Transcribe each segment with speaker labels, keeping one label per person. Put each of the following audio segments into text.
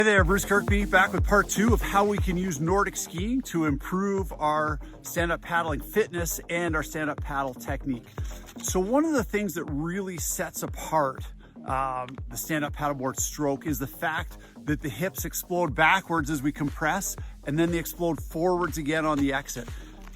Speaker 1: Hey there, Bruce Kirkby, back with part 2 of how we can use Nordic skiing to improve our stand-up paddling fitness and our stand-up paddle technique. So one of the things that really sets apart the stand-up paddleboard stroke is the fact that the hips explode backwards as we compress, and then they explode forwards again on the exit.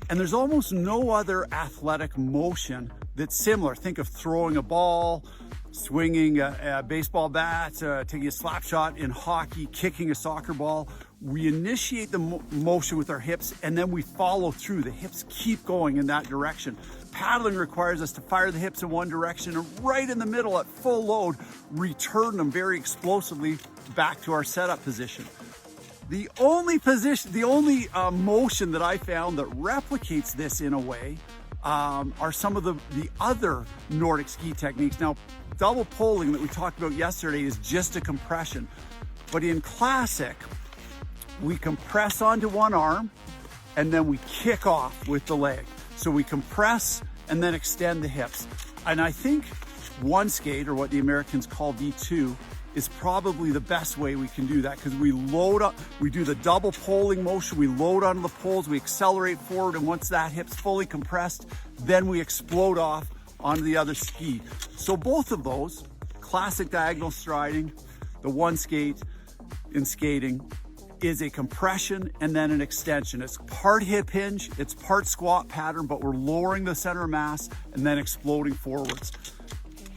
Speaker 1: And there's almost no other athletic motion that's similar. Think of throwing a ball, swinging a baseball bat, taking a slap shot in hockey, kicking a soccer ball. We initiate the motion with our hips and then we follow through. The hips keep going in that direction. Paddling requires us to fire the hips in one direction and right in the middle at full load, return them very explosively back to our setup position. The only motion that I found that replicates this in a way are some of the other Nordic ski techniques. Now, double poling that we talked about yesterday is just a compression, but in classic, we compress onto one arm and then we kick off with the leg. So we compress and then extend the hips. And I think one skate, or what the Americans call V2, is probably the best way we can do that, because we load up, we do the double poling motion, we load onto the poles, we accelerate forward, and once that hip's fully compressed, then we explode off onto the other ski. So both of those, classic diagonal striding, the one skate in skating, is a compression and then an extension. It's part hip hinge, it's part squat pattern, but we're lowering the center of mass and then exploding forwards.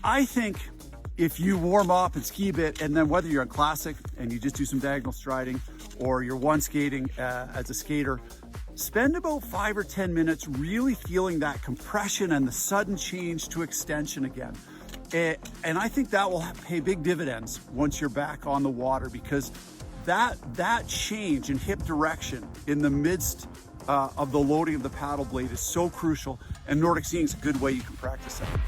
Speaker 1: I think if you warm up and ski a bit, and then whether you're on classic and you just do some diagonal striding, or you're one skating as a skater, spend about 5 or 10 minutes really feeling that compression and the sudden change to extension again. And I think that will pay big dividends once you're back on the water, because that change in hip direction in the midst of the loading of the paddle blade is so crucial, and Nordic skiing is a good way you can practice that.